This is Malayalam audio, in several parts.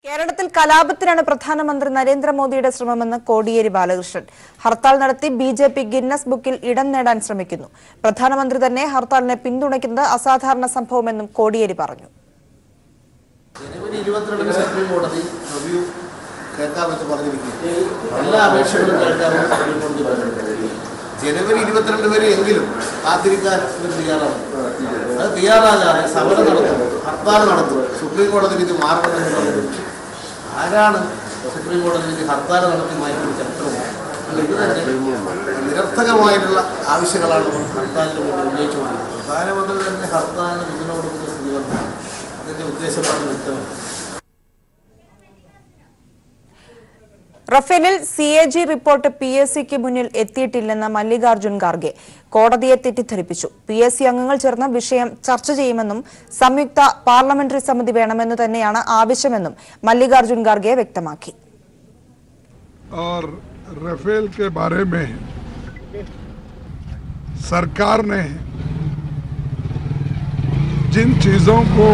കേരളത്തിൽ കലാപത്തിനാണ് പ്രധാനമന്ത്രി നരേന്ദ്രമോദിയുടെ ശ്രമമെന്ന് കോടിയേരി ബാലകൃഷ്ണൻ. ഹർത്താൽ നടത്തി ബിജെപി ഗിന്നസ് ബുക്കിൽ ഇടം നേടാൻ ശ്രമിക്കുന്നു. പ്രധാനമന്ത്രി തന്നെ ഹർത്താലിനെ പിന്തുണയ്ക്കുന്നത് അസാധാരണ സംഭവമെന്നും കോടിയേരി പറഞ്ഞു. ജനുവരി 22 സുപ്രീം കോടതി റിവ്യൂ കേൾക്കാമെന്ന് പറഞ്ഞിരിക്കുന്നു. എല്ലാ അപേക്ഷകളും കേൾക്കാമെന്ന് സുപ്രീം കോടതി പറഞ്ഞിട്ടുണ്ട്. ജനുവരി 22 വരെ എങ്കിലും കാത്തിരിക്കാൻ ഇവർ തയ്യാറാണ്. അത് തയ്യാറാകാതെ സമരം നടത്തും, ഹർത്താൽ നടത്തും, സുപ്രീം കോടതി വിധി മാറണമെന്ന് പറഞ്ഞിട്ടുണ്ട്. ആരാണ് സുപ്രീം കോടതി വിധി ഹർത്താൽ നടത്തി മാറ്റി ചരിത്രമാണ്? ഇത് തന്നെ നിരർത്ഥകമായിട്ടുള്ള ആവശ്യങ്ങളാണ് ഹർത്താലിന് വേണ്ടി ഉന്നയിച്ചുകൊണ്ടിരിക്കുന്നത്. പ്രധാനമന്ത്രി തന്നെ ഹർത്താലിന് പിന്തുണ കൊടുക്കുന്ന സ്ഥിതി വന്നു. അതിന്റെ ഉദ്ദേശമാണ് വ്യക്തമാണ്. റഫേലിൽ CAG റിപ്പോർട്ട് PSCക്ക് മുന്നിൽ എത്തിയിട്ടില്ലെന്ന് മല്ലികാർജുൻ ഖാർഗെ കോടതിയെ തെറ്റിദ്ധരിപ്പിച്ചു. PSC അംഗങ്ങൾ ചേർന്ന് വിഷയം ചർച്ച ചെയ്യുമെന്നും സംയുക്ത പാർലമെന്ററി സമിതി വേണമെന്ന് തന്നെയാണ് ആവശ്യമെന്നും മല്ലികാർജുൻ ഖാർഗെ വ്യക്തമാക്കി. रफेल के बारे में सरकार ने जिन चीजों को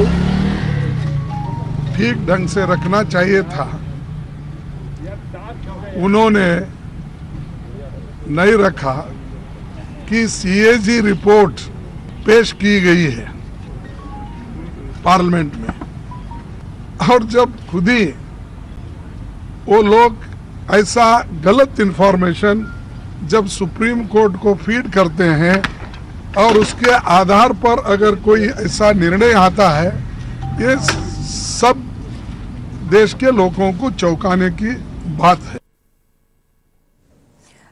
ठीक ढंग से रखना चाहिए था उन्होंने नहीं रखा कि CAG रिपोर्ट पेश की गई है पार्लियामेंट में, और जब खुद ही वो लोग ऐसा गलत इंफॉर्मेशन जब सुप्रीम कोर्ट को फीड करते हैं और उसके आधार पर अगर कोई ऐसा निर्णय आता है, ये सब देश के लोगों को चौंकाने की बात है.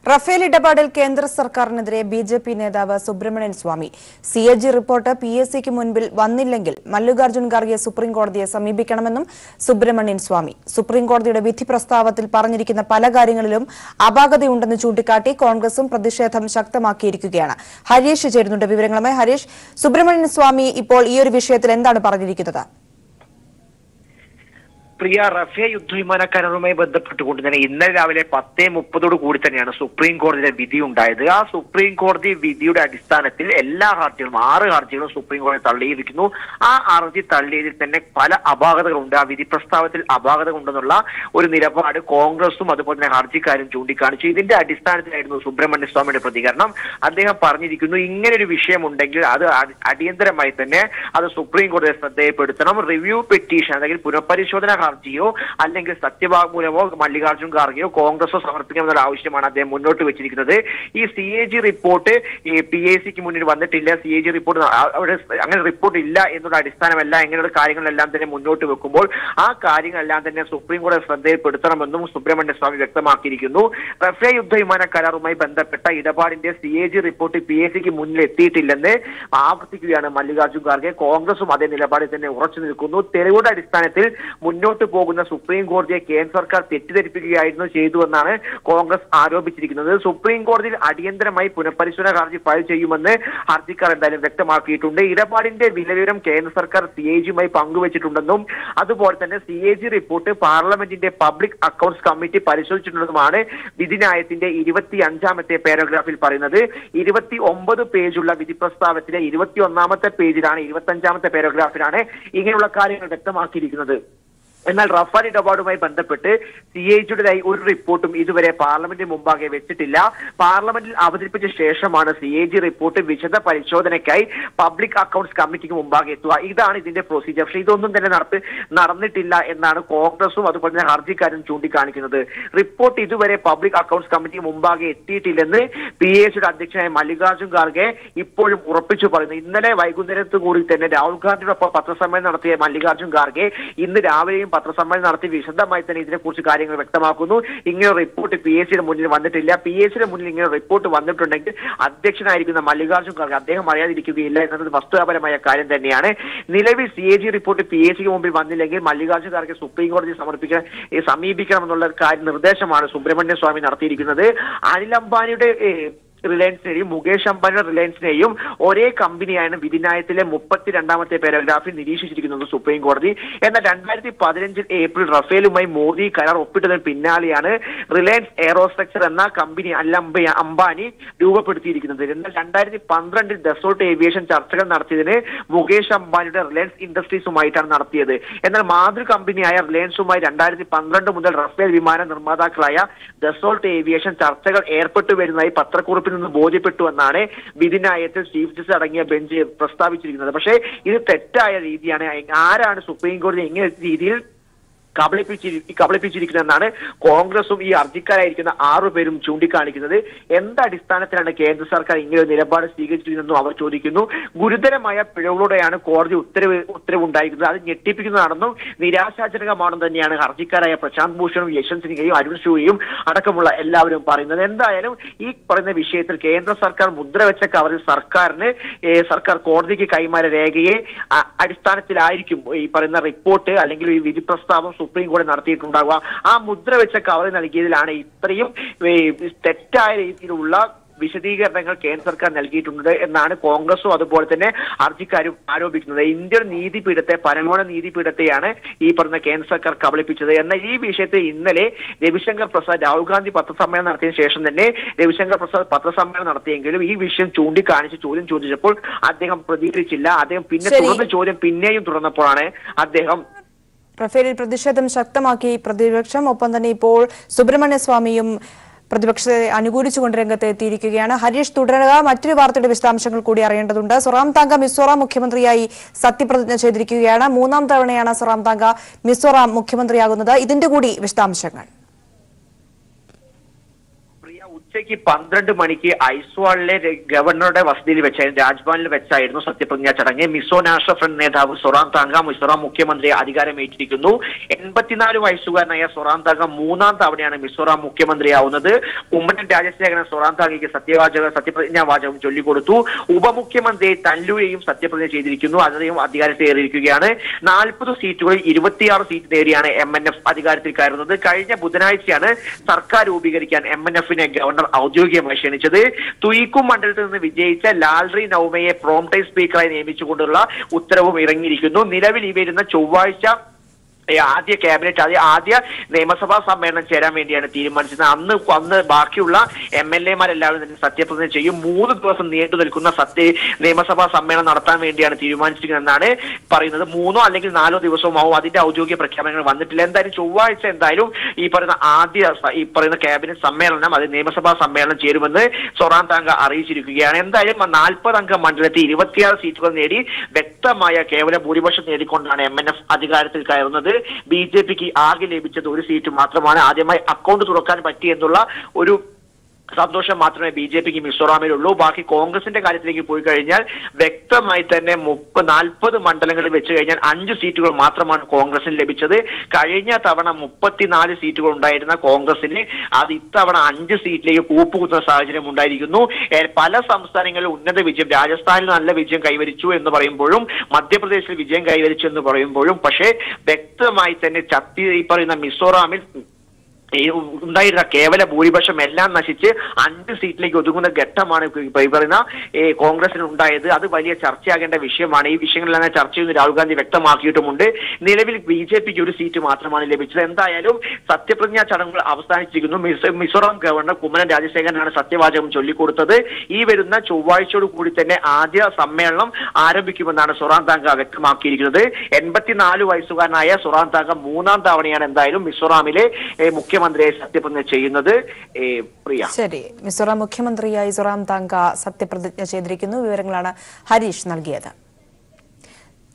റഫേൽ ഇടപാടിൽ കേന്ദ്ര സർക്കാരിനെതിരെ BJP നേതാവ് സുബ്രഹ്മണ്യൻ സ്വാമി. CAG റിപ്പോർട്ട് PSCക്ക് മുൻപിൽ വന്നില്ലെങ്കിൽ മല്ലികാർജുൻ ഖാർഗെ സുപ്രീം കോടതിയെ സമീപിക്കണമെന്നും സുബ്രഹ്മണ്യൻ സ്വാമി. സുപ്രീം കോടതിയുടെ വിധി പ്രസ്താവത്തിൽ പറഞ്ഞിരിക്കുന്ന പല കാര്യങ്ങളിലും അപാകതയുണ്ടെന്ന് ചൂണ്ടിക്കാട്ടി കോൺഗ്രസും പ്രതിഷേധം ശക്തമാക്കിയിരിക്കുകയാണ്. ഹരീഷ് ചേരുന്നുണ്ട് വിവരങ്ങളുമായി. ഹരീഷ്, സുബ്രഹ്മണ്യൻ സ്വാമി ഇപ്പോൾ ഈ ഒരു വിഷയത്തിൽ എന്താണ് പറഞ്ഞിരിക്കുന്നത്? പ്രിയ, റഫേൽ യുദ്ധവിമാന കരാറുമായി ബന്ധപ്പെട്ടുകൊണ്ട് തന്നെ ഇന്നലെ രാവിലെ 10:30 കൂടി തന്നെയാണ് സുപ്രീം കോടതിയുടെ വിധി ഉണ്ടായത്. ആ സുപ്രീം കോടതി വിധിയുടെ അടിസ്ഥാനത്തിൽ എല്ലാ ഹർജികളും 6 ഹർജികളും സുപ്രീം കോടതി തള്ളിയിരിക്കുന്നു. ആ ഹർജി തള്ളിയതിൽ തന്നെ പല അപാകതകളുണ്ട്. ആ വിധി പ്രസ്താവത്തിൽ അപാകത ഉണ്ടെന്നുള്ള ഒരു നിലപാട് കോൺഗ്രസും അതുപോലെ തന്നെ ഹർജിക്കാരും ചൂണ്ടിക്കാണിച്ചു. ഇതിന്റെ അടിസ്ഥാനത്തിലായിരുന്നു സുബ്രഹ്മണ്യ സ്വാമിയുടെ പ്രതികരണം. അദ്ദേഹം പറഞ്ഞിരിക്കുന്നു, ഇങ്ങനൊരു വിഷയമുണ്ടെങ്കിൽ അത് അടിയന്തരമായി തന്നെ അത് സുപ്രീം കോടതിയെ ശ്രദ്ധയിൽപ്പെടുത്തണം. റിവ്യൂ പെറ്റീഷൻ അല്ലെങ്കിൽ പുനഃപരിശോധന ഹർജിയോ അല്ലെങ്കിൽ സത്യവാങ്മൂലമോ മല്ലികാർജുൻ ഖാർഗെയോ കോൺഗ്രസോ സമർപ്പിക്കണമെന്നുള്ള ആവശ്യമാണ് അദ്ദേഹം മുന്നോട്ട് വെച്ചിരിക്കുന്നത്. ഈ CAG റിപ്പോർട്ട് PSCക്ക് മുന്നിൽ വന്നിട്ടില്ല, CAG റിപ്പോർട്ട് അവിടെ അങ്ങനെ റിപ്പോർട്ട് ഇല്ല എന്നുള്ള അടിസ്ഥാനമല്ല, ഇങ്ങനെയുള്ള കാര്യങ്ങളെല്ലാം തന്നെ മുന്നോട്ട് വെക്കുമ്പോൾ ആ കാര്യങ്ങളെല്ലാം തന്നെ സുപ്രീം കോടതി ശ്രദ്ധയിൽപ്പെടുത്തണമെന്നും സുബ്രഹ്മണ്യ സ്വാമി വ്യക്തമാക്കിയിരിക്കുന്നു. റഫേൽ യുദ്ധവിമാന കരാറുമായി ബന്ധപ്പെട്ട ഇടപാടിന്റെ CAG റിപ്പോർട്ട് PSCക്ക് മുന്നിൽ എത്തിയിട്ടില്ലെന്ന് ആവർത്തിക്കുകയാണ് മല്ലികാർജുൻ ഖാർഗെ. കോൺഗ്രസും അതേ നിലപാടിൽ തന്നെ ഉറച്ചു നിൽക്കുന്നു. തെളിവുകളുടെ അടിസ്ഥാനത്തിൽ മുന്നോട്ട് പോകുന്ന സുപ്രീം കോടതിയെ കേന്ദ്ര സർക്കാർ തെറ്റിദ്ധരിപ്പിക്കുകയായിരുന്നു ചെയ്തുവെന്നാണ് കോൺഗ്രസ് ആരോപിച്ചിരിക്കുന്നത്. സുപ്രീം കോടതിയിൽ അടിയന്തരമായി പുനഃപരിശോധന ഹർജി ഫയൽ ചെയ്യുമെന്ന് ഹർജിക്കാർ എന്തായാലും വ്യക്തമാക്കിയിട്ടുണ്ട്. ഇടപാടിന്റെ വിലവിവരം കേന്ദ്ര സർക്കാർ CAGയുമായി പങ്കുവച്ചിട്ടുണ്ടെന്നും അതുപോലെ തന്നെ CAG റിപ്പോർട്ട് പാർലമെന്റിന്റെ പബ്ലിക് അക്കൗണ്ട്സ് കമ്മിറ്റി പരിശോധിച്ചിട്ടുണ്ടെന്നുമാണ് വിധിന്യായത്തിന്റെ 25ാമത്തെ പാരഗ്രാഫിൽ പറയുന്നത്. 29 പേജുള്ള വിധി പ്രസ്താവത്തിലെ 21ാമത്തെ പേജിലാണ് 25ാമത്തെ പാരഗ്രാഫിലാണ് ഇങ്ങനെയുള്ള കാര്യങ്ങൾ വ്യക്തമാക്കിയിരിക്കുന്നത്. എന്നാൽ റഫാൽ ഇടപാടുമായി ബന്ധപ്പെട്ട് CAGയുടേതായി ഒരു റിപ്പോർട്ടും ഇതുവരെ പാർലമെന്റിന് മുമ്പാകെ വെച്ചിട്ടില്ല. പാർലമെന്റിൽ അവതരിപ്പിച്ച ശേഷമാണ് CAG റിപ്പോർട്ട് വിശദ പരിശോധനയ്ക്കായി പബ്ലിക് അക്കൗണ്ട്സ് കമ്മിറ്റിക്ക് മുമ്പാകെ എത്തുക. ഇതാണ് ഇതിന്റെ പ്രൊസീജിയർ. പക്ഷേ ഇതൊന്നും തന്നെ നടന്നിട്ടില്ല എന്നാണ് കോൺഗ്രസും അതുപോലെ തന്നെ ഹർജിക്കാരും ചൂണ്ടിക്കാണിക്കുന്നത്. റിപ്പോർട്ട് ഇതുവരെ പബ്ലിക് അക്കൗണ്ട്സ് കമ്മിറ്റിക്ക് മുമ്പാകെ എത്തിയിട്ടില്ലെന്ന് PSCയുടെ അധ്യക്ഷനായ മല്ലികാർജുൻ ഖാർഗെ ഇപ്പോഴും ഉറപ്പിച്ചു പറയുന്നു. ഇന്നലെ വൈകുന്നേരത്ത് കൂടി തന്നെ രാഹുൽ ഗാന്ധിയോടൊപ്പം പത്രസമ്മേളനം നടത്തിയ മല്ലികാർജുൻ ഖാർഗെ ഇന്ന് രാവിലെയും പത്രസമ്മേളനം നടത്തി വിശദമായി തന്നെ ഇതിനെക്കുറിച്ച് കാര്യങ്ങൾ വ്യക്തമാക്കുന്നു. ഇങ്ങനെ റിപ്പോർട്ട് PSCയുടെ മുന്നിൽ വന്നിട്ടില്ല. PSCയുടെ മുന്നിൽ ഇങ്ങനെ റിപ്പോർട്ട് വന്നിട്ടുണ്ടെങ്കിൽ അധ്യക്ഷനായിരിക്കുന്ന മല്ലികാർജുൻ ഖാർഗെ അദ്ദേഹം അറിയാതിരിക്കുകയില്ല എന്നത് വസ്തുതാപരമായ കാര്യം തന്നെയാണ്. നിലവിൽ CAG റിപ്പോർട്ട് PSCക്ക് മുമ്പിൽ വന്നില്ലെങ്കിൽ മല്ലികാർജുൻ ഖാർഗെ സുപ്രീം കോടതിയെ സമീപിക്കണമെന്നുള്ള നിർദ്ദേശമാണ് സുബ്രഹ്മണ്യ സ്വാമി നടത്തിയിരിക്കുന്നത്. അനിൽ അംബാനിയുടെ റിലയൻസിനെയും മുകേഷ് അംബാനി റിലയൻസിനെയും ഒരേ കമ്പനിയാണ് വിധിന്യായത്തിലെ 32ാമത്തെ പാരഗ്രാഫിൽ നിരീക്ഷിച്ചിരിക്കുന്നത് സുപ്രീം കോടതി. എന്നാൽ 2015 ഏപ്രിൽ റഫേലുമായി മോദി കരാർ ഒപ്പിട്ടതിന് പിന്നാലെയാണ് റിലയൻസ് എയറോസ്ട്രക്ചർ എന്ന കമ്പനി അംബാനി രൂപപ്പെടുത്തിയിരിക്കുന്നത്. എന്നാൽ 2012 ദസോൾട്ട് ഏവിയേഷൻ ചർച്ചകൾ നടത്തിയതിന് മുകേഷ് അംബാനിയുടെ റിലയൻസ് ഇൻഡസ്ട്രീസുമായിട്ടാണ് നടത്തിയത്. എന്നാൽ മാതൃ കമ്പനിയായ റിലയൻസുമായി 2012 മുതൽ റഫേൽ വിമാന നിർമ്മാതാക്കളായ ദസോൾട്ട് ഏവിയേഷൻ ചർച്ചകൾ ഏർപ്പെട്ടു വരുന്നതായി പത്രക്കുറിപ്പിൽ നിന്ന് ബോധ്യപ്പെട്ടു എന്നാണ് വിധിന്യായത്തിൽ ചീഫ് ജസ്റ്റിസ് അടങ്ങിയ ബെഞ്ച് പ്രസ്താവിച്ചിരിക്കുന്നത്. പക്ഷേ ഇത് തെറ്റായ രീതിയാണ്. ആരാണ് സുപ്രീം കോടതി ഇങ്ങനെ രീതിയിൽ കബളിപ്പിച്ചിരിക്കുന്നതെന്നാണ് കോൺഗ്രസും ഈ ഹർജിക്കാരായിരിക്കുന്ന 6 പേരും ചൂണ്ടിക്കാണിക്കുന്നത്. എന്തടിസ്ഥാനത്തിലാണ് കേന്ദ്ര സർക്കാർ ഇങ്ങനെ ഒരു നിലപാട് സ്വീകരിച്ചിരുന്നെന്നും അവർ ചോദിക്കുന്നു. ഗുരുതരമായ പിഴവുകളോടെയാണ് കോടതി ഉത്തരവുണ്ടായിരിക്കുന്നത്. അത് ഞെട്ടിപ്പിക്കുന്നതാണെന്നും നിരാശാജനകമാണെന്ന് തന്നെയാണ് ഹർജിക്കാരായ പ്രശാന്ത് ഭൂഷണും യശ്വന്ത് സിൻഹയും അരുൺ ഷൂയും അടക്കമുള്ള എല്ലാവരും പറയുന്നത്. എന്തായാലും ഈ പറയുന്ന വിഷയത്തിൽ കേന്ദ്ര സർക്കാർ മുദ്രവെച്ച കവറിൽ സർക്കാർ കോടതിക്ക് കൈമാറിയ രേഖയെ അടിസ്ഥാനത്തിലായിരിക്കും ഈ പറയുന്ന റിപ്പോർട്ട് അല്ലെങ്കിൽ ഈ വിധി പ്രസ്താവം സുപ്രീം കോടതി നടത്തിയിട്ടുണ്ടാവുക. ആ മുദ്ര വെച്ച കവറിൽ നൽകിയതിലാണ് ഇത്രയും തെറ്റായ രീതിയിലുള്ള വിശദീകരണങ്ങൾ കേന്ദ്ര സർക്കാർ നൽകിയിട്ടുണ്ട് എന്നാണ് കോൺഗ്രസും അതുപോലെ തന്നെ ഹർജിക്കാരും ആരോപിക്കുന്നത്. ഇന്ത്യൻ നീതിപീഠത്തെ പരമോന്നത നീതിപീഠത്തെയാണ് ഈ പറഞ്ഞ കേന്ദ്ര സർക്കാർ കബളിപ്പിച്ചത്. എന്നാൽ ഈ വിഷയത്തിൽ ഇന്നലെ രവിശങ്കർ പ്രസാദ് രാഹുൽ ഗാന്ധി പത്രസമ്മേളനം നടത്തിയതിനു ശേഷം തന്നെ രവിശങ്കർ പ്രസാദ് പത്രസമ്മേളനം നടത്തിയെങ്കിലും ഈ വിഷയം ചൂണ്ടിക്കാണിച്ച് ചോദ്യം ചോദിച്ചപ്പോൾ അദ്ദേഹം പ്രതികരിച്ചില്ല. അദ്ദേഹം പിന്നെ ചോദ്യം പിന്നെയും തുടർന്നപ്പോഴാണ് അദ്ദേഹം റഫേലിൽ പ്രതിഷേധം ശക്തമാക്കി പ്രതിപക്ഷം. ഒപ്പം തന്നെ ഇപ്പോൾ സുബ്രഹ്മണ്യ സ്വാമിയും പ്രതിപക്ഷത്തെ അനുകൂലിച്ചുകൊണ്ട് രംഗത്ത് എത്തിയിരിക്കുകയാണ്. ഹരീഷ് തുടരുക. മറ്റൊരു വാർത്തയുടെ വിശദാംശങ്ങൾ കൂടി അറിയേണ്ടതുണ്ട്. സൊറാംതാംഗ മിസോറാം മുഖ്യമന്ത്രിയായി സത്യപ്രതിജ്ഞ ചെയ്തിരിക്കുകയാണ്. 3ാം തവണയാണ് സൊറാംതാംഗ മിസോറാം മുഖ്യമന്ത്രിയാകുന്നത്. ഇതിന്റെ കൂടി വിശദാംശങ്ങൾ. ഉച്ചയ്ക്ക് 12 മണിക്ക് ഐസ്വാളിലെ ഗവർണറുടെ വസതിയിൽ വെച്ചായിരുന്നു, രാജ്ഭവനിൽ വെച്ചായിരുന്നു സത്യപ്രതിജ്ഞാ ചടങ്ങ്. മിസോ നാഷണൽ ഫ്രണ്ട് നേതാവ് സൊറാംതാംഗ മിസോറാം മുഖ്യമന്ത്രിയെ അധികാരമേറ്റിരിക്കുന്നു. 84 വയസ്സുകാരനായ സൊറാംതാംഗ 3ാം തവണയാണ് മിസോറാം മുഖ്യമന്ത്രിയാവുന്നത്. കുമ്മനം രാജശേഖരൻ സൊറാംതാംഗയ്ക്ക് സത്യപ്രതിജ്ഞാ വാചകം ചൊല്ലിക്കൊടുത്തു. ഉപമുഖ്യമന്ത്രി തൻലൂയെയും സത്യപ്രതിജ്ഞ ചെയ്തിരിക്കുന്നു. അദ്ദേഹം അധികാരത്തിലേറിയിരിക്കുകയാണ്. 40 സീറ്റുകളിൽ 26 സീറ്റ് നേടിയാണ് MNF അധികാരത്തിൽ കയറുന്നത്. കഴിഞ്ഞ ബുധനാഴ്ചയാണ് സർക്കാർ രൂപീകരിക്കാൻ MNF-നെ ഗവർണർ ഔദ്യോഗികമായി ക്ഷണിച്ചത്. തുയിക്കും മണ്ഡലത്തിൽ നിന്ന് വിജയിച്ച ലാൽറി നൌമയെ പ്രോംടൈം സ്പീക്കറായി നിയമിച്ചുകൊണ്ടുള്ള ഉത്തരവും ഇറങ്ങിയിരിക്കുന്നു. നിലവിൽ ഈ വരുന്ന ചൊവ്വാഴ്ച ആദ്യ ക്യാബിനറ്റ് ആദ്യ നിയമസഭാ സമ്മേളനം ചേരാൻ വേണ്ടിയാണ് തീരുമാനിച്ചത്. അന്ന് ബാക്കിയുള്ള MLA-മാരെല്ലാവരും തന്നെ സത്യപ്രതിജ്ഞ ചെയ്യും. 3 ദിവസം നീണ്ടു നിൽക്കുന്ന നിയമസഭാ സമ്മേളനം നടത്താൻ വേണ്ടിയാണ് തീരുമാനിച്ചിരിക്കുന്നതെന്നാണ് പറയുന്നത്. 3 അല്ലെങ്കിൽ 4 ദിവസവും ആവും. അതിന്റെ ഔദ്യോഗിക പ്രഖ്യാപനങ്ങൾ വന്നിട്ടില്ല. എന്തായാലും ചൊവ്വാഴ്ച ഈ പറയുന്ന ക്യാബിനറ്റ് സമ്മേളനം അത് നിയമസഭാ സമ്മേളനം ചേരുമെന്ന് സൊറാംതാംഗ അറിയിച്ചിരിക്കുകയാണ്. എന്തായാലും 40 അംഗ മണ്ഡലത്തിൽ 26 സീറ്റുകൾ നേടി വ്യക്തമായ കേവല ഭൂരിപക്ഷം നേടിക്കൊണ്ടാണ് MNF അധികാരത്തിൽ കയറുന്നത്. BJP-ക്ക് ആകെ ലഭിച്ചത് 1 സീറ്റ് മാത്രമാണ്. ആദ്യമായി അക്കൗണ്ട് തുറക്കാൻ പറ്റിയെന്നുള്ള ഒരു സന്തോഷം മാത്രമേ BJP-ക്ക് മിസോറാമിലുള്ളൂ. ബാക്കി കോൺഗ്രസിന്റെ കാര്യത്തിലേക്ക് പോയി കഴിഞ്ഞാൽ വ്യക്തമായി തന്നെ 40 മണ്ഡലങ്ങളിൽ വെച്ച് കഴിഞ്ഞാൽ 5 സീറ്റുകൾ മാത്രമാണ് കോൺഗ്രസിന് ലഭിച്ചത്. കഴിഞ്ഞ തവണ 34 സീറ്റുകൾ ഉണ്ടായിരുന്ന കോൺഗ്രസിന് അത് ഇത്തവണ 5 സീറ്റിലേക്ക് കൂപ്പുകുത്തുന്ന സാഹചര്യം ഉണ്ടായിരിക്കുന്നു. പല സംസ്ഥാനങ്ങളിലും ഉന്നത വിജയം, രാജസ്ഥാനിൽ നല്ല വിജയം കൈവരിച്ചു എന്ന് പറയുമ്പോഴും മധ്യപ്രദേശിൽ വിജയം കൈവരിച്ചു എന്ന് പറയുമ്പോഴും പക്ഷേ വ്യക്തമായി തന്നെ ഈ പറയുന്ന മിസോറാമിൽ ഉണ്ടായിരുന്ന കേവല ഭൂരിപക്ഷം എല്ലാം നശിച്ച് 5 സീറ്റിലേക്ക് ഒതുങ്ങുന്ന ഘട്ടമാണ് ഈ പറയുന്ന കോൺഗ്രസിന് ഉണ്ടായത്. അത് വലിയ ചർച്ചയാകേണ്ട വിഷയമാണ്. ഈ വിഷയങ്ങളിലെല്ലാം ചർച്ച ചെയ്യുന്ന രാഹുൽ ഗാന്ധി വ്യക്തമാക്കിയിട്ടുമുണ്ട്. നിലവിൽ BJP-ക്ക് 1 സീറ്റ് മാത്രമാണ് ലഭിച്ചത്. എന്തായാലും സത്യപ്രതിജ്ഞാ ചടങ്ങുകൾ അവസാനിച്ചിരിക്കുന്നു. മിസോറാം ഗവർണർ കുമ്മനം രാജശേഖരനാണ് സത്യവാചകം ചൊല്ലിക്കൊടുത്തത്. ഈ വരുന്ന ചൊവ്വാഴ്ചയോട് കൂടി തന്നെ ആദ്യ സമ്മേളനം ആരംഭിക്കുമെന്നാണ് സൊറാംതാംഗ വ്യക്തമാക്കിയിരിക്കുന്നത്. 84 വയസ്സുകാരനായ സൊറാംതാംഗ 3ാം തവണയാണ് എന്തായാലും മിസോറാമിലെ മുഖ്യമന്ത്രിയെ സത്യപ്രതിജ്ഞ ചെയ്യുന്നത്. ശരി, മിസോറാം മുഖ്യമന്ത്രിയായി സൊറാംതാംഗ സത്യപ്രതിജ്ഞ ചെയ്തിരിക്കുന്നു. വിവരങ്ങളാണ് ഹരീഷ് നൽകിയത്.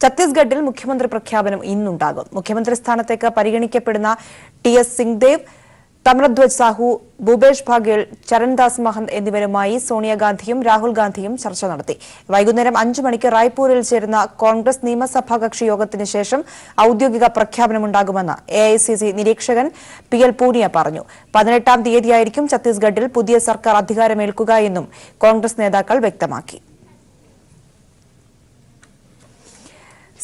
ഛത്തീസ്ഗഡിൽ മുഖ്യമന്ത്രി പ്രഖ്യാപനം ഇന്നുണ്ടാകും. മുഖ്യമന്ത്രി സ്ഥാനത്തേക്ക് പരിഗണിക്കപ്പെടുന്ന TS സിംഗ്ദേവ്, തമ്രധ്വജ് സാഹു, ഭൂപേഷ് ബാഗേൽ, ചരൺദാസ് മഹന്ത് എന്നിവരുമായി സോണിയാഗാന്ധിയും രാഹുൽ ഗാന്ധിയും ചർച്ച നടത്തി. വൈകുന്നേരം 5 മണിക്ക് റായ്പൂരിൽ ചേരുന്ന കോൺഗ്രസ് നിയമസഭാ കക്ഷി യോഗത്തിന് ശേഷം ഔദ്യോഗിക പ്രഖ്യാപനമുണ്ടാകുമെന്ന് AICC നിരീക്ഷകൻ PL പൂനിയ പറഞ്ഞു. 18-ാം തീയതിയായിരിക്കും ഛത്തീസ്ഗഡിൽ പുതിയ സർക്കാർ അധികാരമേൽക്കുക എന്നും കോൺഗ്രസ് നേതാക്കൾ വ്യക്തമാക്കി.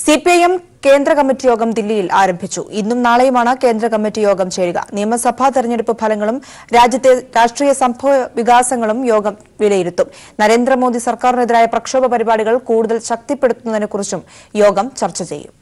CPIM കേന്ദ്ര കമ്മിറ്റി യോഗം ദില്ലിയിൽ ആരംഭിച്ചു. ഇന്നും നാളെയുമാണ് കേന്ദ്ര കമ്മിറ്റി യോഗം ചേരുക. നിയമസഭാ തെരഞ്ഞെടുപ്പ് ഫലങ്ങളും രാജ്യത്തെ രാഷ്ട്രീയ സംഭവ വികാസങ്ങളും യോഗം വിലയിരുത്തും. നരേന്ദ്രമോദി സർക്കാരിനെതിരായ പ്രക്ഷോഭ പരിപാടികൾ കൂടുതൽ ശക്തിപ്പെടുത്തുന്നതിനെക്കുറിച്ചും യോഗം ചർച്ച ചെയ്യും.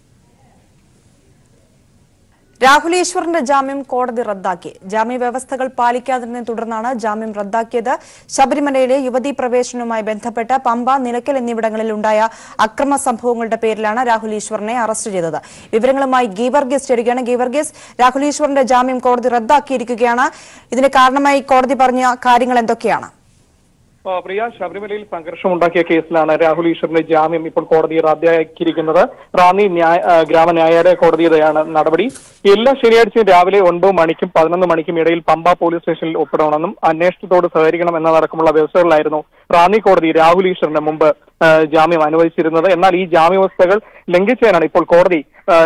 രാഹുൽ ഈശ്വറിന്റെ ജാമ്യം കോടതി റദ്ദാക്കി. ജാമ്യവ്യവസ്ഥകൾ പാലിക്കാത്തതിനെ തുടർന്നാണ് ജാമ്യം റദ്ദാക്കിയത്. ശബരിമലയിലെ യുവതീ പ്രവേശനവുമായി ബന്ധപ്പെട്ട് പമ്പ, നിലയ്ക്കൽ എന്നിവിടങ്ങളിൽ ഉണ്ടായ അക്രമ സംഭവങ്ങളുടെ പേരിലാണ് രാഹുൽ ഈശ്വറിനെ അറസ്റ്റ് ചെയ്തത്. വിവരങ്ങളുമായി ഗീവർഗീസ് ചേരുകയാണ്. ഗീവർഗീസ്, രാഹുൽ ഈശ്വറിന്റെ ജാമ്യം കോടതി റദ്ദാക്കിയിരിക്കുകയാണ്. ഇതിന് കാരണമായി കോടതി പറഞ്ഞ കാര്യങ്ങൾ എന്തൊക്കെയാണ്? പ്രിയ, ശബരിമലയിൽ സംഘർഷമുണ്ടാക്കിയ കേസിലാണ് രാഹുൽ ഈശ്വറിന്റെ ജാമ്യം ഇപ്പോൾ കോടതി റദ്ദാക്കിയിരിക്കുന്നത്. റാന്നി ഗ്രാമ ന്യായാലയ കോടതിയുടെയാണ് നടപടി. എല്ലാ ശനിയാഴ്ചയും രാവിലെ 9 മണിക്കും 11 മണിക്കും ഇടയിൽ പമ്പ പോലീസ് സ്റ്റേഷനിൽ ഒപ്പിടണമെന്നും അന്വേഷണത്തോട് സഹകരിക്കണം എന്നതടക്കമുള്ള വ്യവസ്ഥകളിലായിരുന്നു റാന്നി കോടതി രാഹുൽ ഈശ്വറിന് മുമ്പ് ജാമ്യം അനുവദിച്ചിരുന്നത്. എന്നാൽ ഈ ജാമ്യവ്യവസ്ഥകൾ ലംഘിച്ചതിനാണ് ഇപ്പോൾ കോടതി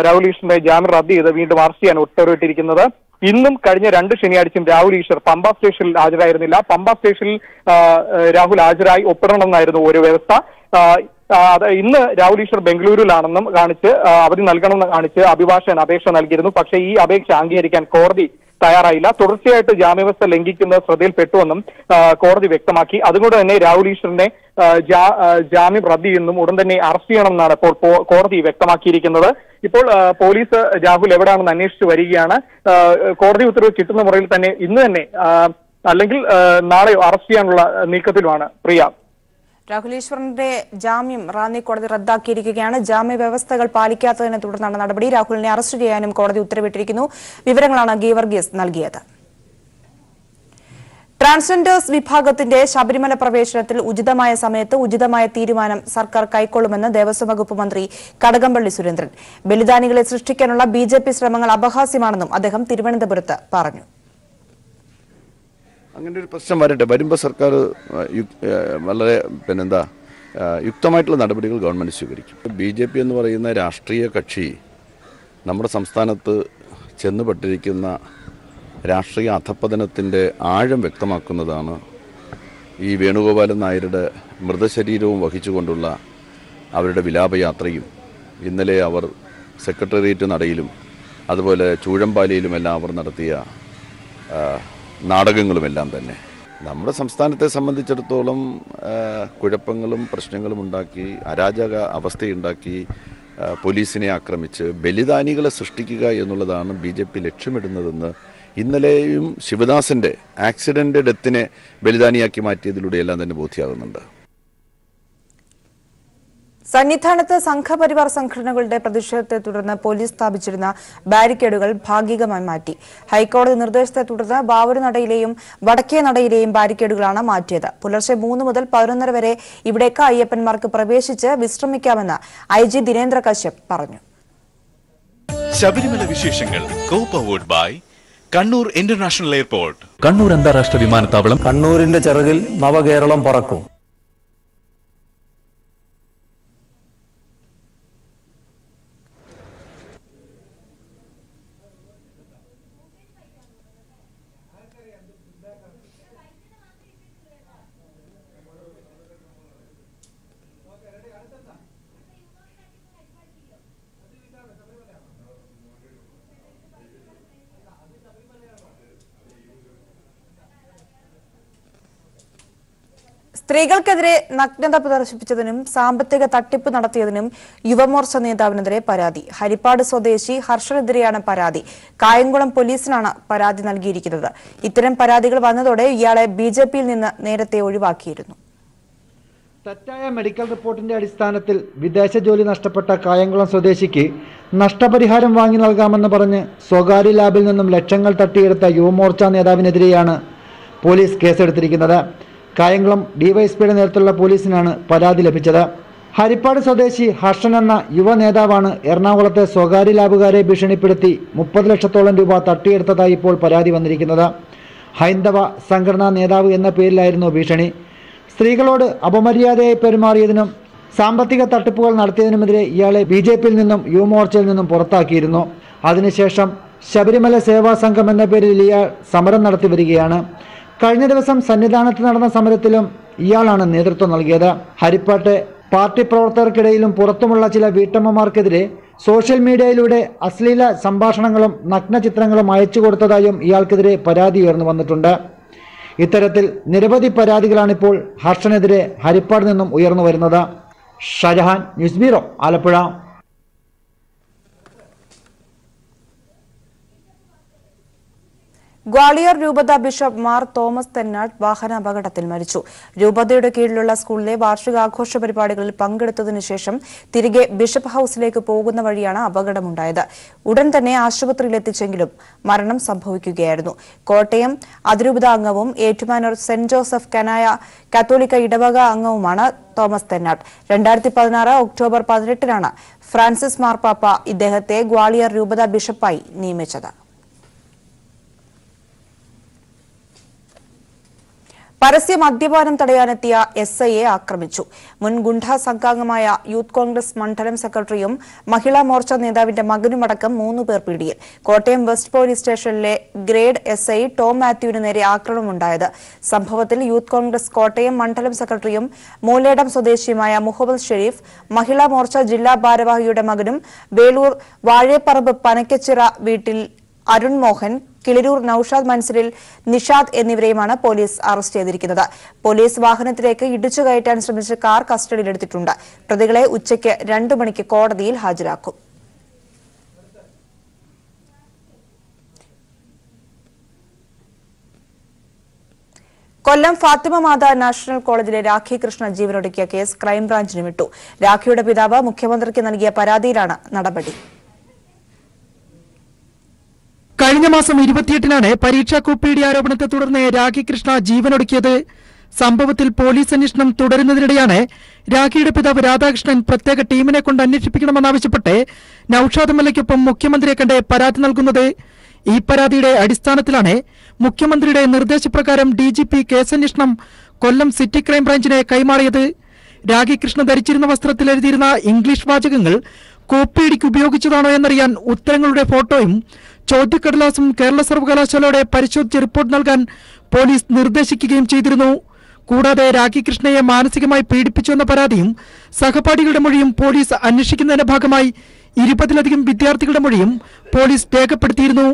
രാഹുൽ ഈശ്വറിന്റെ ജാമ്യം റദ്ദ് ചെയ്ത് വീണ്ടും അറസ്റ്റ് ചെയ്യാൻ ഉത്തരവിട്ടിരിക്കുന്നത്. ഇന്നും കഴിഞ്ഞ 2 ശനിയാഴ്ചയും രാഹുൽ ഈശ്വർ പമ്പ സ്റ്റേഷനിൽ ഹാജരായിരുന്നില്ല. പമ്പ സ്റ്റേഷനിൽ രാഹുൽ ഹാജരായി ഒപ്പിടണമെന്നായിരുന്നു ഒരു വ്യവസ്ഥ. ഇന്ന് രാഹുൽ ഈശ്വർ ബംഗളൂരുവിലാണെന്നും കാണിച്ച് അവധി നൽകണമെന്ന് കാണിച്ച് അഭിഭാഷകൻ അപേക്ഷ നൽകിയിരുന്നു. പക്ഷേ ഈ അപേക്ഷ അംഗീകരിക്കാൻ കോടതി തയ്യാറായില്ല. തുടർച്ചയായിട്ട് ജാമ്യവ്യവസ്ഥ ലംഘിക്കുന്നത് ശ്രദ്ധയിൽപ്പെട്ടുവെന്നും കോടതി വ്യക്തമാക്കി. അതുകൊണ്ട് തന്നെ രാഹുൽ ഈശ്വറിനെ ജാമ്യം റദ്ദ് ചെയ്യുന്നതും ഉടൻ തന്നെ അറസ്റ്റ് ചെയ്യണമെന്നാണ് ഇപ്പോൾ കോടതി വ്യക്തമാക്കിയിരിക്കുന്നത്. ഇപ്പോൾ പോലീസ് രാഹുൽ എവിടെയാണെന്ന് അന്വേഷിച്ചു വരികയാണ്. കോടതി ഉത്തരവ് കിട്ടുന്ന മുറയിൽ തന്നെ ഇന്ന് തന്നെ അല്ലെങ്കിൽ നാളെ അറസ്റ്റ് ചെയ്യാനുള്ള നീക്കത്തിലുമാണ്. പ്രിയ, രാഹുൽ ഈശ്വറിന്റെ ജാമ്യം റാന്നി കോടതി റദ്ദാക്കിയിരിക്കുകയാണ്. ജാമ്യ വ്യവസ്ഥകൾ പാലിക്കാത്തതിനെ തുടർന്നാണ് നടപടി. രാഹുലിനെ അറസ്റ്റ് ചെയ്യാനും കോടതി ഉത്തരവിട്ടിരിക്കുന്നു. വിവരങ്ങളാണ് ഗീവർഗീസ് നൽകിയത്. ട്രാൻസ്ജെൻഡേഴ്സ് വിഭാഗത്തിന്റെ ശബരിമല പ്രവേശനത്തിൽ ഉചിതമായ സമയത്ത് ഉചിതമായ തീരുമാനം സർക്കാർ കൈക്കൊള്ളുമെന്ന് ദേവസ്വം വകുപ്പ് മന്ത്രി കടകംപള്ളി സുരേന്ദ്രൻ. ബലിദാനികളെ സൃഷ്ടിക്കാനുള്ള BJP ശ്രമങ്ങൾ അപഹാസ്യമാണെന്നും അദ്ദേഹം തിരുവനന്തപുരത്ത് പറഞ്ഞു. അങ്ങനെ ഒരു പ്രശ്നം വരുമ്പോൾ സർക്കാർ വളരെ യുക്തമായിട്ടുള്ള നടപടികൾ ഗവൺമെൻറ് സ്വീകരിക്കും. BJP എന്ന് പറയുന്ന രാഷ്ട്രീയ കക്ഷി നമ്മുടെ സംസ്ഥാനത്ത് ചെന്നുപെട്ടിരിക്കുന്ന രാഷ്ട്രീയ അധപ്പതനത്തിൻ്റെ ആഴം വ്യക്തമാക്കുന്നതാണ് ഈ വേണുഗോപാലൻ നായരുടെ മൃതശരീരവും വഹിച്ചുകൊണ്ടുള്ള അവരുടെ വിലാപയാത്രയും ഇന്നലെ അവർ സെക്രട്ടേറിയറ്റ് നടയിലും അതുപോലെ ചൂഴമ്പാലയിലുമെല്ലാം അവർ നടത്തിയ നാടകങ്ങളുമെല്ലാം തന്നെ നമ്മുടെ സംസ്ഥാനത്തെ സംബന്ധിച്ചിടത്തോളം കുഴപ്പങ്ങളും പ്രശ്നങ്ങളും ഉണ്ടാക്കി, അരാജക അവസ്ഥയുണ്ടാക്കി, പോലീസിനെ ആക്രമിച്ച് ബലിദാനികളെ സൃഷ്ടിക്കുക എന്നുള്ളതാണ് BJP ലക്ഷ്യമിടുന്നതെന്ന് ഇന്നലെയും ശിവദാസന്റെ ആക്സിഡന്റ് ഡെത്തിനെ ബലിദാനിയാക്കി മാറ്റിയതിലൂടെ എല്ലാം തന്നെ ബോധ്യമാകുന്നുണ്ട്. സന്നിധാനത്ത് സംഘപരിവാർ സംഘടനകളുടെ പ്രതിഷേധത്തെ തുടർന്ന് പോലീസ് സ്ഥാപിച്ചിരുന്ന ബാരിക്കേഡുകൾ ഭാഗികമായി മാറ്റി. ഹൈക്കോടതി നിർദ്ദേശത്തെ തുടർന്ന് ബാവൂർനടയിലെയും വടക്കേ നടയിലെയും ബാരിക്കേഡുകളാണ് മാറ്റിയത്. പുലർച്ചെ 3 മുതൽ 11:30 വരെ ഇവിടേക്ക് അയ്യപ്പന്മാർക്ക് പ്രവേശിച്ച് വിശ്രമിക്കാമെന്ന് IG ദിനേന്ദ്ര കശ്യപ് പറഞ്ഞു. ശബരിമല വിശേഷങ്ങൾ co-powered by Kannur international airport. Kannur അന്താരാഷ്ട്ര വിമാനത്താവളം. കണ്ണൂരിന്റെ ചിറകിൽ നവകേരളം പറക്കും. സ്ത്രീകൾക്കെതിരെ നഗ്നത പ്രദർശിപ്പിച്ചതിനും സാമ്പത്തിക തട്ടിപ്പ് നടത്തിയതിനും യുവമോർച്ച നേതാവിനെതിരെ പരാതി. ഹരിപ്പാട് സ്വദേശി ഹർഷനെതിരെയാണ് പരാതി. കായംകുളം പോലീസിനാണ് പരാതി നൽകിയിരിക്കുന്നത്. ഇത്തരം പരാതികൾ വന്നതോടെ ഇയാളെ BJPയിൽ നിന്ന് നേരത്തെ ഒഴിവാക്കിയിരുന്നു. തെറ്റായ മെഡിക്കൽ റിപ്പോർട്ടിന്റെ അടിസ്ഥാനത്തിൽ വിദേശ ജോലി നഷ്ടപ്പെട്ട കായംകുളം സ്വദേശിക്ക് നഷ്ടപരിഹാരം വാങ്ങി നൽകാമെന്ന് പറഞ്ഞ് സ്വകാര്യ ലാബിൽ നിന്നും ലക്ഷങ്ങൾ തട്ടിയെടുത്ത യുവമോർച്ച നേതാവിനെതിരെയാണ് പോലീസ് കേസെടുത്തിരിക്കുന്നത്. കായംകുളം DYSPയുടെ നേതൃത്വത്തിലുള്ള പോലീസിനാണ് പരാതി ലഭിച്ചത്. ഹരിപ്പാട് സ്വദേശി ഹർഷൻ എന്ന യുവ നേതാവാണ് എറണാകുളത്തെ സ്വകാര്യ ലാബുകാരെ ഭീഷണിപ്പെടുത്തി 30 ലക്ഷത്തോളം രൂപ തട്ടിയെടുത്തതായി ഇപ്പോൾ പരാതി വന്നിരിക്കുന്നത്. ഹൈന്ദവ സംഘടനാ നേതാവ് എന്ന പേരിലായിരുന്നു ഭീഷണി. സ്ത്രീകളോട് അപമര്യാദയായി പെരുമാറിയതിനും സാമ്പത്തിക തട്ടിപ്പുകൾ നടത്തിയതിനുമെതിരെ ഇയാളെ BJPയിൽ നിന്നും യുവമോർച്ചയിൽ നിന്നും പുറത്താക്കിയിരുന്നു. അതിനുശേഷം ശബരിമല സേവാ സംഘം എന്ന പേരിൽ ഇയാൾ സമരം നടത്തി വരികയാണ്. കഴിഞ്ഞ ദിവസം സന്നിധാനത്ത് നടന്ന സമരത്തിലും ഇയാളാണ് നേതൃത്വം നൽകിയത്. ഹരിപ്പാട്ടെ പാർട്ടി പ്രവർത്തകർക്കിടയിലും പുറത്തുമുള്ള ചില വീട്ടമ്മമാർക്കെതിരെ സോഷ്യൽ മീഡിയയിലൂടെ അശ്ലീല സംഭാഷണങ്ങളും നഗ്നചിത്രങ്ങളും അയച്ചു കൊടുത്തതായും ഇയാൾക്കെതിരെ പരാതി ഉയർന്നു വന്നിട്ടുണ്ട്. ഇത്തരത്തിൽ നിരവധി പരാതികളാണിപ്പോൾ ഹർഷനെതിരെ ഹരിപ്പാട് നിന്നും ഉയർന്നു വരുന്നത്. Shajahan, news bureau, Alappuzha. ഗ്വാളിയർ രൂപത ബിഷപ്പ് മാർ തോമസ് തെന്നാട്ട് വാഹനാപകടത്തിൽ മരിച്ചു. രൂപതയുടെ കീഴിലുള്ള സ്കൂളിലെ വാർഷികാഘോഷ പരിപാടികളിൽ പങ്കെടുത്തതിനു ശേഷം തിരികെ ബിഷപ്പ് ഹൌസിലേക്ക് പോകുന്ന വഴിയാണ് അപകടമുണ്ടായത്. ഉടൻ തന്നെ ആശുപത്രിയിലെത്തിച്ചെങ്കിലും മരണം സംഭവിക്കുകയായിരുന്നു. കോട്ടയം അതിരൂപത അംഗവും ഏറ്റുമാനൂർ സെന്റ് ജോസഫ് കനായ കാത്തോലിക്ക ഇടവക അംഗവുമാണ് തോമസ് തെന്നാട്ട്. 2016 ഒക്ടോബർ 18 ഫ്രാൻസിസ് മാർപ്പാപ്പ ഇദ്ദേഹത്തെ ഗ്വാളിയർ രൂപത ബിഷപ്പായി നിയമിച്ചത്. പരസ്യ മദ്യപാനം തടയാനെത്തിയ SIയെ ആക്രമിച്ചു. മുൻ ഗുണ്ടാ സംഘാംഗമായ യൂത്ത് കോൺഗ്രസ് മണ്ഡലം സെക്രട്ടറിയും മഹിളാ മോർച്ച നേതാവിന്റെ മകനുമടക്കം 3 പേർ പിടിയിൽ. കോട്ടയം വെസ്റ്റ് പോലീസ് സ്റ്റേഷനിലെ ഗ്രേഡ് SI ടോം മാത്യുവിന് നേരെ ആക്രമണമുണ്ടായത്. സംഭവത്തിൽ യൂത്ത് കോൺഗ്രസ് കോട്ടയം മണ്ഡലം സെക്രട്ടറിയും മൂലേടം സ്വദേശിയുമായ മുഹമ്മദ് ഷെരീഫ്, മഹിളാ മോർച്ച ജില്ലാ ഭാരവാഹിയുടെ മകനും വേളൂർ വാഴേപ്പറമ്പ് പനക്കച്ചിറ വീട്ടിൽ അരുൺ മോഹൻ, കിളിരൂർ നൌഷാദ് മൻസിലിൽ നിഷാദ് എന്നിവരെയുമാണ് പോലീസ് അറസ്റ്റ് ചെയ്തിരിക്കുന്നത്. പോലീസ് വാഹനത്തിലേക്ക് ഇടിച്ചു കയറ്റാൻ ശ്രമിച്ച കാർ കസ്റ്റഡിയിലെടുത്തിട്ടുണ്ട്. പ്രതികളെ ഉച്ചയ്ക്ക് 2 മണിക്ക് കോടതിയിൽ ഹാജരാക്കും. കൊല്ലം ഫാത്തിമ മാതാ നാഷണൽ കോളേജിലെ രാഖി കൃഷ്ണ ജീവനൊടുക്കിയ കേസ് ക്രൈംബ്രാഞ്ചിന് വിട്ടു. രാഖിയുടെ പിതാവ് മുഖ്യമന്ത്രിക്ക് നൽകിയ പരാതിയിലാണ് നടപടി. കഴിഞ്ഞ മാസം 28-നാണ് പരീക്ഷാ കുപ്പിയുടെ ആരോപണത്തെ തുടർന്ന് രാഖി കൃഷ്ണ ജീവനൊടുക്കിയത്. സംഭവത്തിൽ പോലീസ് അന്വേഷണം തുടരുന്നതിനിടെയാണ് രാഖിയുടെ പിതാവ് രാധാകൃഷ്ണൻ പ്രത്യേക ടീമിനെ കൊണ്ട് അന്വേഷിപ്പിക്കണമെന്നാവശ്യപ്പെട്ട് നൌഷാദ് എംഎൽഎയ്ക്കൊപ്പം മുഖ്യമന്ത്രിയെ കണ്ട് പരാതി നൽകുന്നത്. ഈ പരാതിയുടെ അടിസ്ഥാനത്തിലാണ് മുഖ്യമന്ത്രിയുടെ നിർദ്ദേശപ്രകാരം DGP കേസന്വേഷണം കൊല്ലം സിറ്റി ക്രൈംബ്രാഞ്ചിനെ കൈമാറിയത്. രാഖി കൃഷ്ണ ധരിച്ചിരുന്ന വസ്ത്രത്തിൽ എഴുതിയിരുന്ന ഇംഗ്ലീഷ് വാചകങ്ങൾ കോപ്പിയടിക്ക് ഉപയോഗിച്ചതാണോ എന്നറിയാൻ ഉത്തരങ്ങളുടെ ഫോട്ടോയും ചോദ്യക്കടലാസും കേരള സർവകലാശാലയുടെ പരിശോധിച്ച് റിപ്പോർട്ട് നൽകാൻ പോലീസ് നിർദ്ദേശിക്കുകയും ചെയ്തിരുന്നു. കൂടാതെ രാഖി കൃഷ്ണയെ മാനസികമായി പീഡിപ്പിച്ചുവെന്ന പരാതിയും സഹപാഠികളുടെ മൊഴിയും പോലീസ് അന്വേഷിക്കുന്നതിന്റെ ഭാഗമായി 20-ലധികം വിദ്യാർത്ഥികളുടെ മൊഴിയും പോലീസ് രേഖപ്പെടുത്തിയിരുന്നു.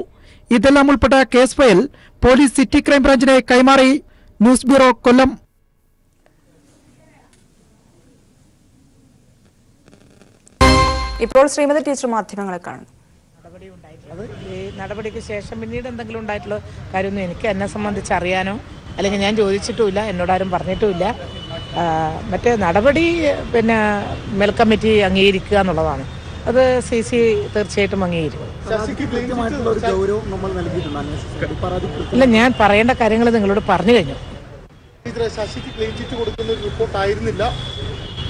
ഇതെല്ലാം ഉൾപ്പെട്ട കേസ് ഫയൽ പോലീസ് സിറ്റി ക്രൈംബ്രാഞ്ചിനെ കൈമാറി. ന്യൂസ് ബ്യൂറോ, കൊല്ലം. ഇപ്പോൾ ശ്രീമതി ടീച്ചർ മാധ്യമങ്ങളെ കാണുന്നു. ഈ നടപടിക്ക് ശേഷം പിന്നീട് എന്തെങ്കിലും ഉണ്ടായിട്ടുള്ള കാര്യമൊന്നും എനിക്ക് എന്നെ സംബന്ധിച്ച് അറിയാനോ അല്ലെങ്കിൽ ഞാൻ ചോദിച്ചിട്ടുമില്ല, എന്നോടാരും പറഞ്ഞിട്ടുമില്ല. മറ്റേ നടപടി പിന്നെ മെൽ കമ്മിറ്റി അംഗീകരിക്കുക എന്നുള്ളതാണ്. അത് CC തീർച്ചയായിട്ടും അംഗീകരിക്കും. ഇല്ല, ഞാൻ പറയേണ്ട കാര്യങ്ങൾ നിങ്ങളോട് പറഞ്ഞു കഴിഞ്ഞു.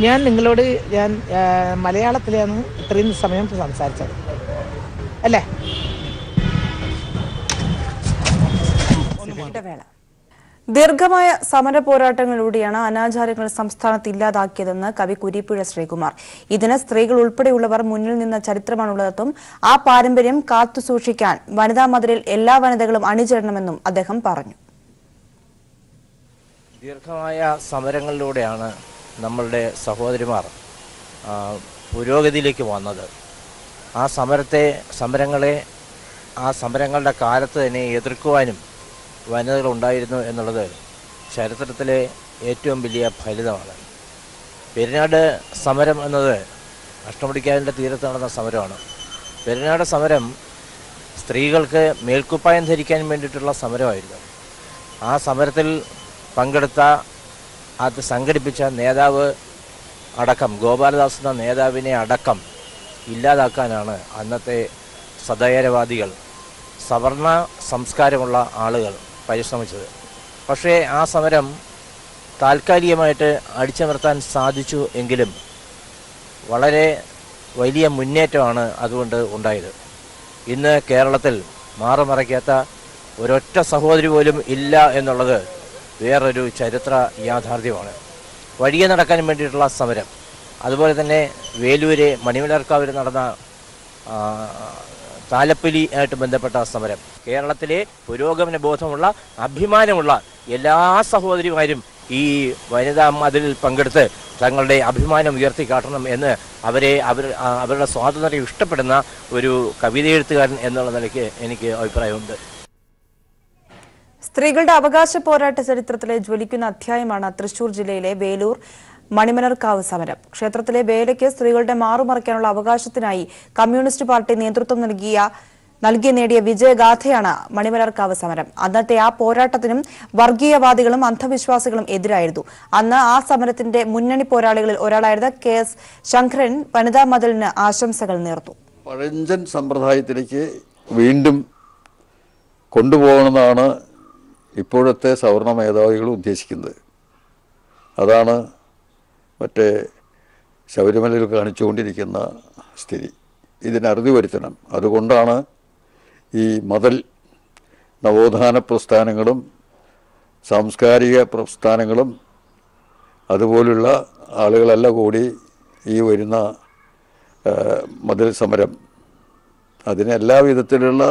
ഞാൻ നിങ്ങളോട് മലയാളത്തിലാണ് ഇത്രയും സമയം സംസാരിച്ചത് അല്ലേ? ദീർഘമായ സമര പോരാട്ടങ്ങളിലൂടെയാണ് അനാചാരങ്ങൾ സംസ്ഥാനത്ത് ഇല്ലാതാക്കിയതെന്ന് കവി കുരീപ്പുഴ ശ്രീകുമാർ. ഇതിന് സ്ത്രീകൾ ഉൾപ്പെടെയുള്ളവർ മുന്നിൽ നിന്ന ചരിത്രമാണുള്ളതെന്നും ആ പാരമ്പര്യം കാത്തുസൂക്ഷിക്കാൻ വനിതാ മതിലിൽ എല്ലാ വനിതകളും അണിചേരണമെന്നും അദ്ദേഹം പറഞ്ഞു. ദീർഘമായ സമരങ്ങളിലൂടെയാണ് നമ്മളുടെ സഹോദരിമാർ പുരോഗതിയിലേക്ക് വന്നത്. ആ സമരങ്ങളുടെ കാലത്ത് തന്നെ എതിർക്കുവാനും വനിതകളുണ്ടായിരുന്നു എന്നുള്ളത് ചരിത്രത്തിലെ ഏറ്റവും വലിയ ഫലിതമാണ്. പെരിനാട് സമരം എന്നത് അഷ്ടമുടിക്കായലിൻ്റെ തീരത്ത് നടന്ന സമരമാണ്. പെരിനാട് സമരം സ്ത്രീകൾക്ക് മേൽക്കുപ്പായം ധരിക്കാൻ വേണ്ടിയിട്ടുള്ള സമരമായിരുന്നു. ആ സമരത്തിൽ പങ്കെടുത്ത അത് സംഘടിപ്പിച്ച നേതാവ് അടക്കം, ഗോപാലദാസ് എന്ന നേതാവിനെ അടക്കം ഇല്ലാതാക്കാനാണ് അന്നത്തെ സദാചാരവാദികൾ, സവർണ സംസ്കാരമുള്ള ആളുകൾ പരിശ്രമിച്ചത്. പക്ഷേ ആ സമരം താൽക്കാലികമായിട്ട് അടിച്ചമർത്താൻ സാധിച്ചു എങ്കിലും വളരെ വലിയ മുന്നേറ്റമാണ് അതുകൊണ്ട് ഉണ്ടായത്. ഇന്ന് കേരളത്തിൽ മാറുമറയ്ക്കാത്ത ഒരൊറ്റ സഹോദരി പോലും ഇല്ല എന്നുള്ളത് വേറൊരു ചരിത്ര യാഥാർത്ഥ്യമാണ്. വഴിയെ നടക്കാൻ വേണ്ടിയിട്ടുള്ള സമരം, അതുപോലെ തന്നെ വേലൂര് മണിമലർക്കാവിൽ നടന്ന താലപ്പൊലി ആയിട്ട് ബന്ധപ്പെട്ട സമരം. കേരളത്തിലെ പുരോഗമന ബോധമുള്ള അഭിമാനമുള്ള എല്ലാ സഹോദരിമാരും ഈ വനിതാ മതിലിൽ പങ്കെടുത്ത് തങ്ങളുടെ അഭിമാനം ഉയർത്തിക്കാട്ടണം എന്ന് അവരുടെ സ്വാതന്ത്ര്യം ഇഷ്ടപ്പെടുന്ന ഒരു കവിതയെഴുത്തുകാരൻ എന്നുള്ള നിലയ്ക്ക് എനിക്ക് അഭിപ്രായമുണ്ട്. സ്ത്രീകളുടെ അവകാശ പോരാട്ട ചരിത്രത്തിലെ ജ്വലിക്കുന്ന അധ്യായമാണ് തൃശൂർ ജില്ലയിലെ വേലൂർ മണിമലർക്കാവ് സമരം. ക്ഷേത്രത്തിലെ വേലയ്ക്ക് സ്ത്രീകളുടെ മാറുമറയ്ക്കാനുള്ള അവകാശത്തിനായി കമ്മ്യൂണിസ്റ്റ് പാർട്ടി നേതൃത്വം നേടിയ വിജയഗാഥയാണ് മണിമലർക്കാവ് സമരം. അന്നത്തെ ആ പോരാട്ടത്തിനും വർഗീയവാദികളും അന്ധവിശ്വാസികളും എതിരായിരുന്നു. അന്ന് ആ സമരത്തിന്റെ മുന്നണി പോരാളികളിൽ ഒരാളായിരുന്ന KS ശങ്കരൻ വനിതാ മതിലിന് ആശംസകൾ നേർന്നു. പഴഞ്ചൻ സമ്പ്രദായത്തിലേക്ക് വീണ്ടും കൊണ്ടുപോകണമെന്നാണ് ഇപ്പോഴത്തെ സവർണ മേധാവികൾ ഉദ്ദേശിക്കുന്നത്. അതാണ് മറ്റേ ശബരിമലയിൽ കാണിച്ചുകൊണ്ടിരിക്കുന്ന സ്ഥിതി. ഇതിന് അറുതി വരുത്തണം. അതുകൊണ്ടാണ് ഈ മതൽ നവോത്ഥാന പ്രസ്ഥാനങ്ങളും സാംസ്കാരിക പ്രസ്ഥാനങ്ങളും അതുപോലുള്ള ആളുകളല്ല കൂടി ഈ വരുന്ന മതിൽ സമരം അതിന് എല്ലാ വിധത്തിലുള്ള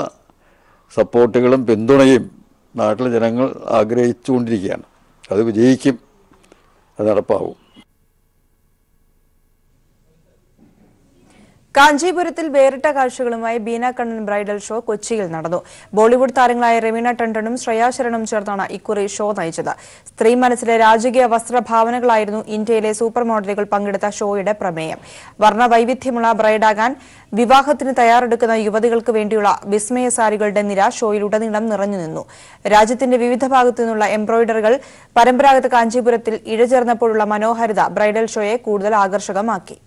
സപ്പോർട്ടുകളും പിന്തുണയും നാട്ടിലെ ജനങ്ങൾ ആഗ്രഹിച്ചുകൊണ്ടിരിക്കുകയാണ്. അത് വിജയിക്കും, അത് നടപ്പാവും. കാഞ്ചീപുരത്തിൽ വേറിട്ട കാഴ്ചകളുമായി ബീന കണ്ണൻ ബ്രൈഡൽ ഷോ കൊച്ചിയിൽ നടന്നു. ബോളിവുഡ് താരങ്ങളായ രവീണ ടണ്ടനും ശ്രേയാ ശരണും ചേർന്നാണ് ഇക്കുറി ഷോ നയിച്ചത്. സ്ത്രീ മനസ്സിലെ രാജകീയ വസ്ത്രഭാവനകളായിരുന്നു ഇന്ത്യയിലെ സൂപ്പർ മോഡലുകൾ പങ്കെടുത്ത ഷോയുടെ പ്രമേയം. വർണ്ണവൈവിധ്യമുള്ള ബ്രൈഡാകാൻ വിവാഹത്തിന് തയ്യാറെടുക്കുന്ന യുവതികൾക്ക് വേണ്ടിയുള്ള വിസ്മയ സാരികളുടെ നിര ഷോയിലുടനീളം നിറഞ്ഞുനിന്നു. രാജ്യത്തിന്റെ വിവിധ ഭാഗത്തു നിന്നുള്ള എംബ്രോയിഡറികൾ പരമ്പരാഗത കാഞ്ചീപുരത്തിൽ ഇഴചേർന്നപ്പോഴുള്ള മനോഹാരിത ബ്രൈഡൽ ഷോയെ കൂടുതൽ ആകർഷകമാക്കി.